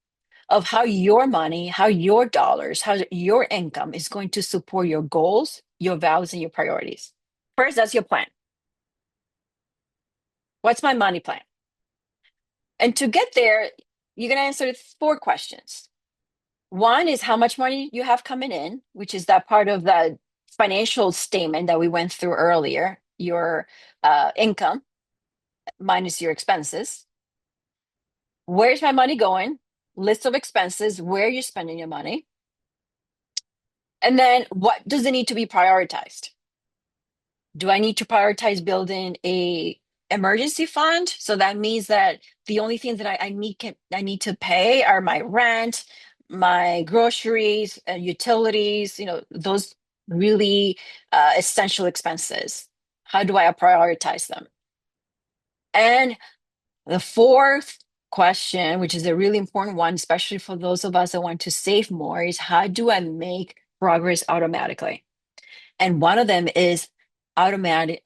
of how your money, how your dollars, how your income is going to support your goals, your values, and your priorities. First, that's your plan. What's my money plan? And to get there, you're going to answer 4 questions. One is how much money you have coming in, which is that part of the financial statement that we went through earlier, your income minus your expenses. Where's my money going? List of expenses, where you're spending your money. And then what does it need to be prioritized? Do I need to prioritize building a emergency fund? So that means that the only things that I need to pay are my rent, my groceries, utilities, those really essential expenses. How do I prioritize them? And the fourth question, which is a really important one, especially for those of us that want to save more, is how do I make progress automatically? And one of them is automatic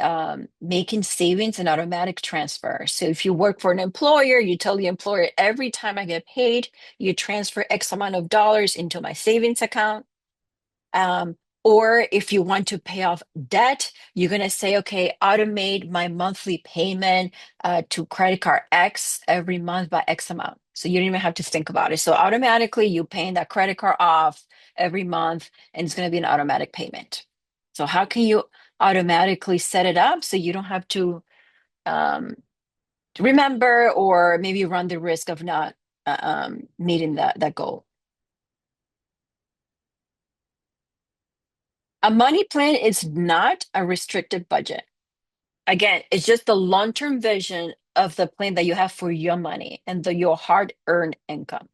making savings and automatic transfer. So if you work for an employer, you tell the employer every time I get paid, you transfer X amount of dollars into my savings account. Or if you want to pay off debt, you're going to say, okay, automate my monthly payment to credit card X every month by X amount. So you don't even have to think about it. So automatically you paying that credit card off every month, and it's going to be an automatic payment. So how can you automatically set it up so you don't have to remember or maybe run the risk of not meeting that goal? A money plan is not a restricted budget. Again, it's just the long-term vision of the plan that you have for your money and your hard-earned income.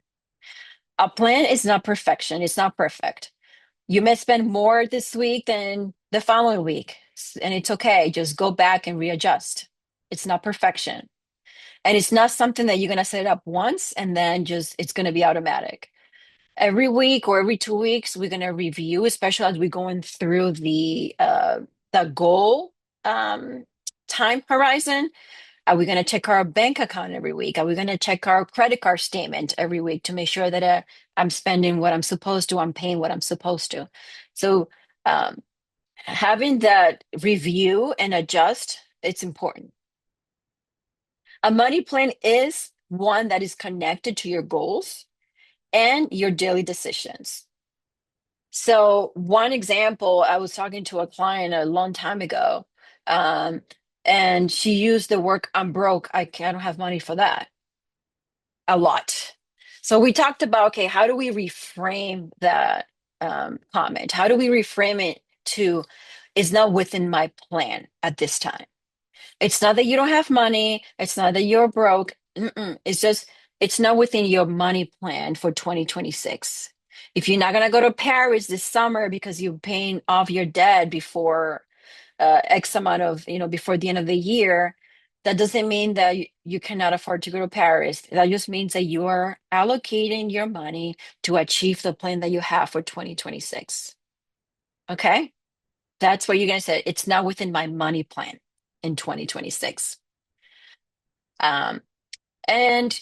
A plan is not perfection. It's not perfect. You may spend more this week than the following week, and it's okay. Just go back and readjust. It's not perfection. And it's not something that you're going to set up once and then just it's going to be automatic. Every week or every 2 weeks, we're going to review, especially as we're going through the goal time horizon. Are we going to check our bank account every week? Are we going to check our credit card statement every week to make sure that I'm spending what I'm supposed to, I'm paying what I'm supposed to? So Um, Having that review and adjust, it's important. A money plan is one that is connected to your goals and your daily decisions. So, one example, I was talking to a client a long time ago, um, and she used the word I'm broke. I don't have money for that a lot. So, we talked about, okay, how do we reframe that comment? How do we reframe it to, it's not within my plan at this time? It's not that you don't have money. It's not that you're broke. Mm-mm. It's just, it's not within your money plan for 2026. If you're not going to go to Paris this summer because you're paying off your debt before X amount of, before the end of the year, that doesn't mean that you cannot afford to go to Paris. That just means that you are allocating your money to achieve the plan that you have for 2026. Okay? That's what you're going to say. It's not within my money plan in 2026. Um, and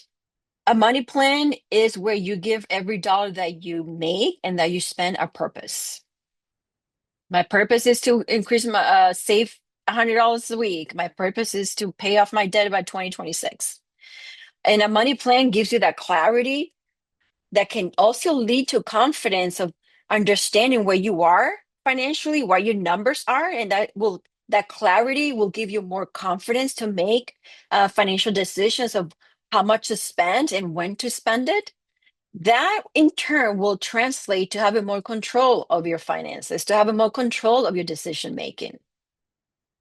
a money plan is where you give every dollar that you make and that you spend a purpose. My purpose is to increase my save $100 a week. My purpose is to pay off my debt by 2026. And a money plan gives you that clarity that can also lead to confidence of understanding where you are financially, where your numbers are, and that clarity will give you more confidence to make financial decisions of how much to spend and when to spend it. That in turn will translate to having more control of your finances, to having more control of your decision making.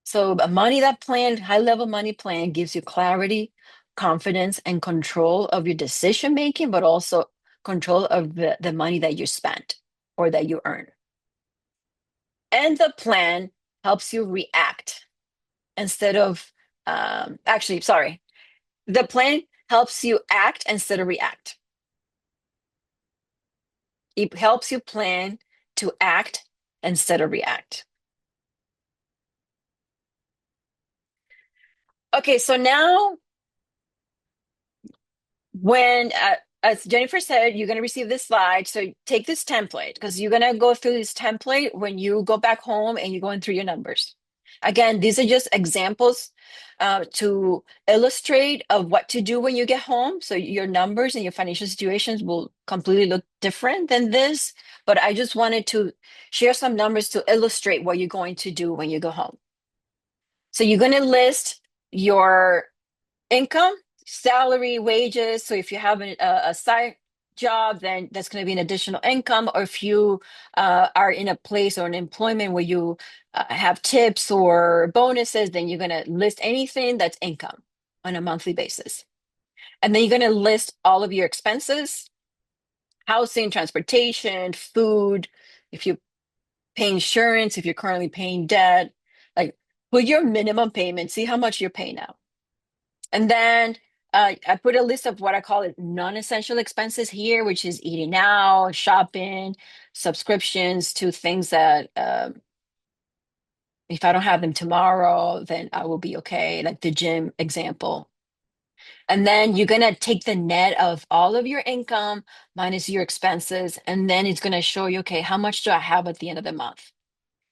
So a high level money plan gives you clarity, confidence, and control of your decision making, but also control of the money that you spend or that you earn. And the plan helps you react instead of, actually, sorry, the plan helps you act instead of react. It helps you plan to act instead of react. Okay, so now when as Jennifer said, you're going to receive this slide. So take this template because you're going to go through this template when you go back home and you're going through your numbers. Again, these are just examples to illustrate of what to do when you get home. So your numbers and your financial situations will completely look different than this. But I just wanted to share some numbers to illustrate what you're going to do when you go home. So you're going to list your income, salary, wages. So if you have a side job, then that's going to be an additional income. Or if you are in a place or an employment where you have tips or bonuses, then you're going to list anything that's income on a monthly basis. And then you're going to list all of your expenses, housing, transportation, food, if you pay insurance, if you're currently paying debt, like put your minimum payment, see how much you're paying now. And then I put a list of what I call it non-essential expenses here, which is eating out, shopping, subscriptions to things that if I don't have them tomorrow, then I will be okay, like the gym example. And then you're going to take the net of all of your income minus your expenses, and then it's going to show you, okay, how much do I have at the end of the month?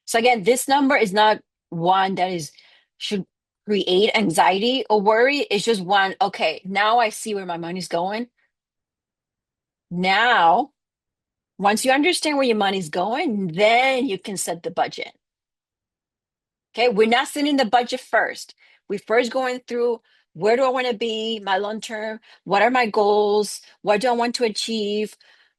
So again, this number is not one that should create anxiety or worry. It's just one, okay, now I see where my money's going. Now, once you understand where your money's going, then you can set the budget. Okay, we're not setting the budget first. We're first going through where do I want to be, my long term, what are my goals, what do I want to achieve,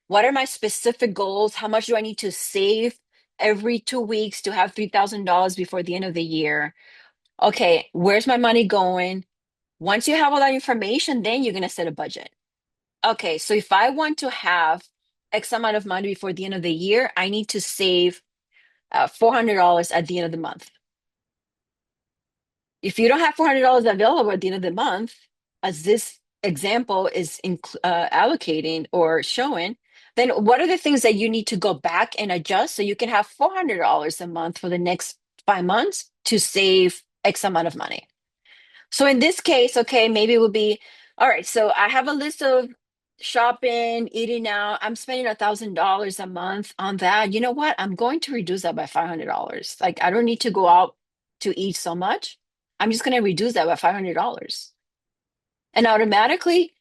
what are my specific goals, how much do I need to save every 2 weeks to have $3,000 before the end of the year. Okay, where's my money going? Once you have all that information, then you're going to set a budget. Okay, so if I want to have X amount of money before the end of the year, I need to save $400 at the end of the month. If you don't have $400 available at the end of the month, as this example is allocating or showing, then what are the things that you need to go back and adjust so you can have $400 a month for the next 5 months to save X amount of money? So in this case, okay, maybe it would be, all right, so I have a list of shopping, eating out, I'm spending $1,000 a month on that. You know what? I'm going to reduce that by $500. Like, I don't need to go out to eat so much. I'm just going to reduce that by $500. And automatically,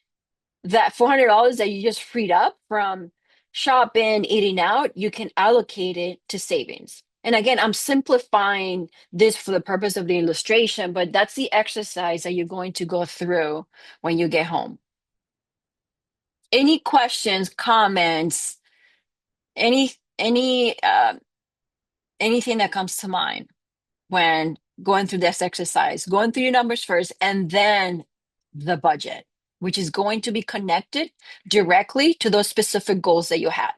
that $400 that you just freed up from shopping, eating out, you can allocate it to savings. And again, I'm simplifying this for the purpose of the illustration, but that's the exercise that you're going to go through when you get home. Any questions, comments, any anything that comes to mind when going through this exercise, going through your numbers first, and then the budget, which is going to be connected directly to those specific goals that you had.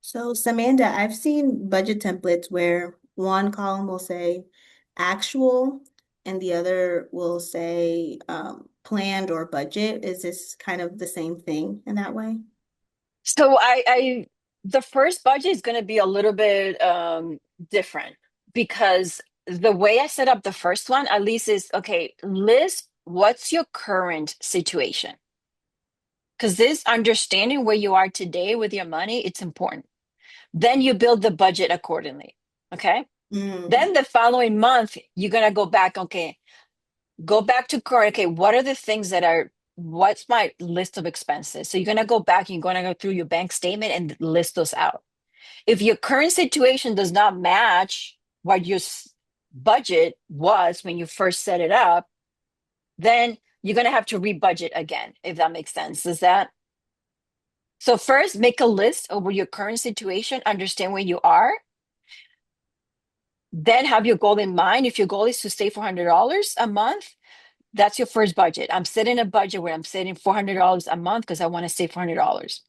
So, Samantha, I've seen budget templates where one column will say actual and the other will say planned or budget. Is this kind of the same thing in that way? So the first budget is going to be a little bit different because the way I set up the first one, at least, is okay, list what's your current situation. Because this understanding where you are today with your money, it's important. Then you build the budget accordingly. Okay. Mm, Then the following month, you're going to go back. Okay. Go back to current. Okay. What are the things that are, what's my list of expenses? So you're going to go back and you're going to go through your bank statement and list those out. If your current situation does not match what your budget was when you first set it up, then you're going to have to rebudget again, if that makes sense. Is that? So first, make a list over your current situation, understand where you are, then have your goal in mind. If your goal is to save $400 a month, that's your first budget. I'm setting a budget where I'm setting $400 a month because I want to save $400.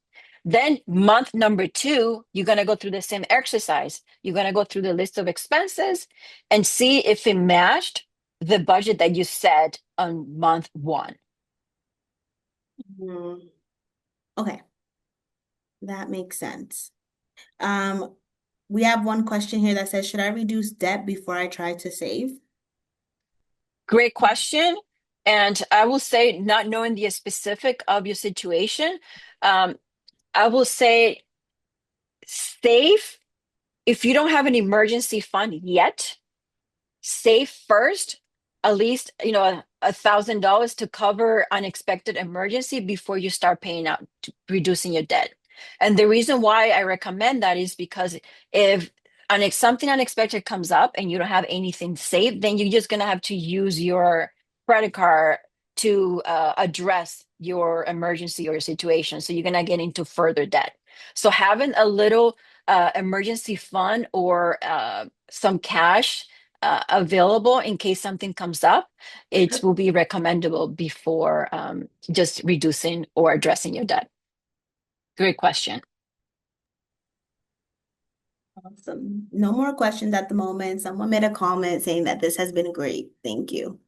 Then month number two, you're going to go through the same exercise. You're going to go through the list of expenses and see if it matched the budget that you set on month one. mm. Okay, that makes sense. Um, we have one question here that says, should I reduce debt before I try to save? Great question. And I will say, not knowing the specific of your situation, um, I will say save if you don't have an emergency fund yet, save first, at least, $1,000 to cover unexpected emergency before you start paying out, reducing your debt. And the reason why I recommend that is because if something unexpected comes up and you don't have anything saved, then you're just going to have to use your credit card to address your emergency or your situation. So you're going to get into further debt. So having a little emergency fund or some cash available in case something comes up, it will be recommendable before just reducing or addressing your debt. Great question. Awesome. No more questions at the moment. Someone made a comment saying that this has been great. Thank you.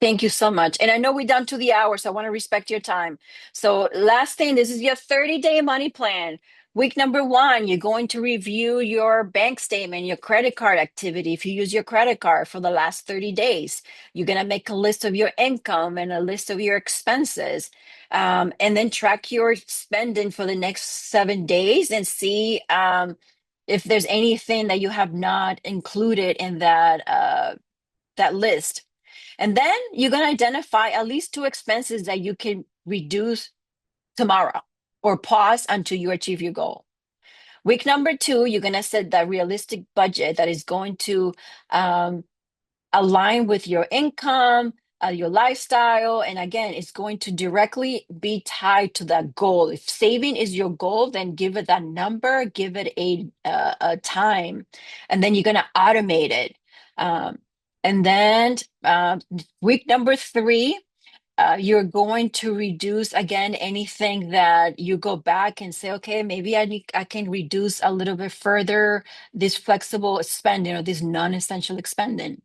Thank you so much. And I know we're down to the hour, so I want to respect your time. So, last thing, this is your 30-day money plan. Week number one, you're going to review your bank statement, your credit card activity. If you use your credit card for the last 30 days, you're going to make a list of your income and a list of your expenses. And then track your spending for the next 7 days and see if there's anything that you have not included in that list. And then you're going to identify at least two expenses that you can reduce tomorrow or pause until you achieve your goal. Week number two, you're going to set that realistic budget that is going to um, align with your income, your lifestyle. And again, it's going to directly be tied to that goal. If saving is your goal, then give it that number, give it a time, and then you're going to automate it. Um, and then week number three, you're going to reduce again anything that you go back and say, okay, maybe I can reduce a little bit further this flexible spending or this non-essential spending.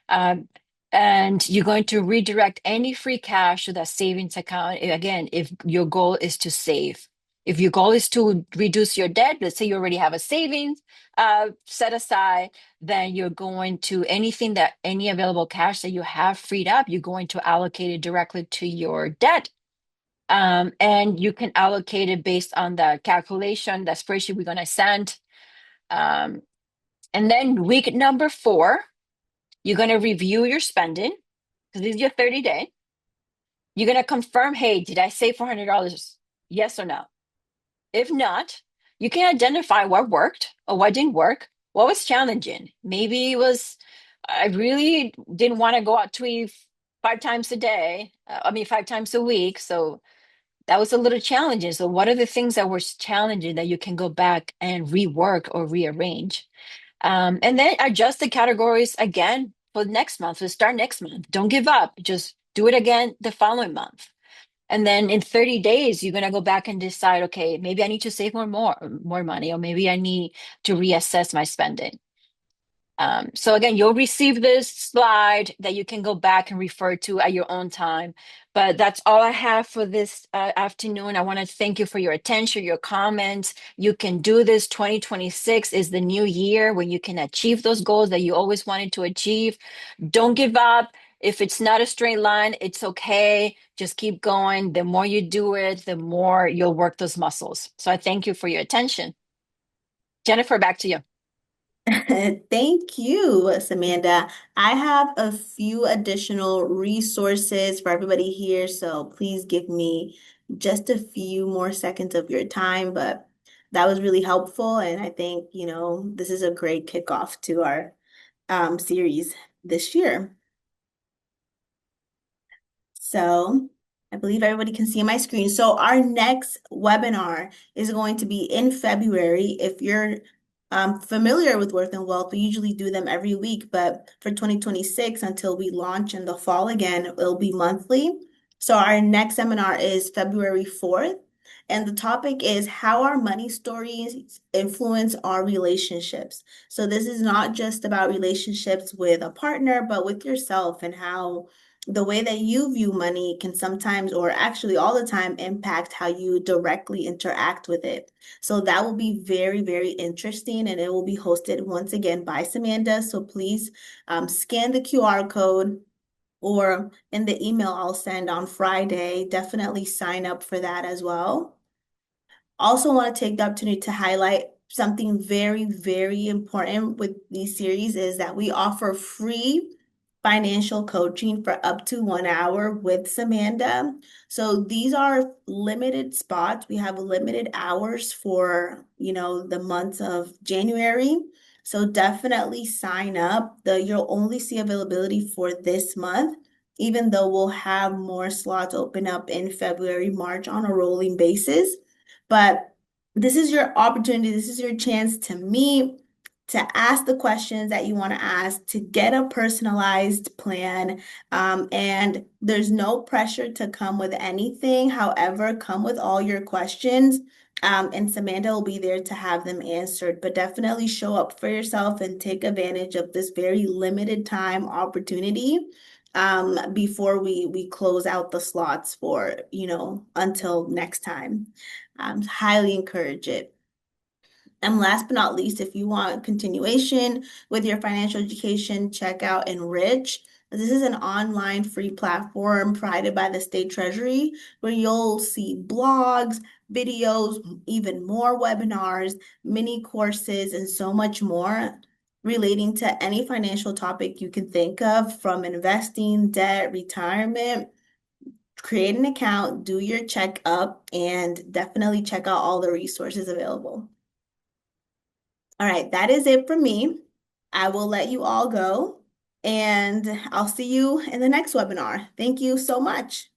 Um, and you're going to redirect any free cash to that savings account. Again, if your goal is to save. If your goal is to reduce your debt, let's say you already have a savings set aside, then you're going to anything that any available cash that you have freed up, you're going to allocate it directly to your debt. And you can allocate it based on the calculation, the spreadsheet we're going to send. Um, and then week number 4, you're going to review your spending because this is your 30-day. You're going to confirm, hey, did I save $400? Yes or no? If not, you can identify what worked or what didn't work, what was challenging. Maybe it was, I really didn't want to go out to eat 5 times a day, 5 times a week. So that was a little challenging. So, what are the things that were challenging that you can go back and rework or rearrange? And then adjust the categories again for next month. So, start next month. Don't give up. Just do it again the following month. And then in 30 days, you're gonna go back and decide, okay, maybe I need to save more money, or maybe I need to reassess my spending. So again, you'll receive this slide that you can go back and refer to at your own time. But that's all I have for this afternoon. I want to thank you for your attention, your comments. You can do this. 2026 is the new year when you can achieve those goals that you always wanted to achieve. Don't give up. If it's not a straight line, it's okay. Just keep going. The more you do it, the more you'll work those muscles. So I thank you for your attention. Jennifer, back to you. Thank you, Samantha. I have a few additional resources for everybody here, so please give me just a few more seconds of your time. But that was really helpful, and I think, this is a great kickoff to our series this year. So I believe everybody can see my screen. So our next webinar is going to be in February. If you're familiar with Worth and Wealth, we usually do them every week, but for 2026, until we launch in the fall again, it'll be monthly. So our next seminar is February 4th. And the topic is how our money stories influence our relationships. So this is not just about relationships with a partner, but with yourself, and how the way that you view money can sometimes, or actually all the time, impact how you directly interact with it. So that will be very, very interesting, and it will be hosted once again by Samantha. So please scan the QR code, or in the email I'll send on Friday. Definitely sign up for that as well. Also want to take the opportunity to highlight something very, very important with these series is that we offer free financial coaching for up to 1 hour with Samantha. So these are limited spots. We have limited hours for, the month of January. So definitely sign up. You'll only see availability for this month, even though we'll have more slots open up in February, March on a rolling basis. But this is your opportunity, this is your chance to meet, to ask the questions that you want to ask, to get a personalized plan. And there's no pressure to come with anything. However, come with all your questions. And Samantha will be there to have them answered. But definitely show up for yourself and take advantage of this very limited time opportunity before we close out the slots for, until next time. Highly encourage it. And last but not least, if you want continuation with your financial education, check out Enrich. This is an online free platform provided by the State Treasury where you'll see blogs, videos, even more webinars, mini courses, and so much more relating to any financial topic you can think of, from investing, debt, retirement. Create an account, do your checkup, and definitely check out all the resources available. All right, that is it for me. I will let you all go, and I'll see you in the next webinar. Thank you so much.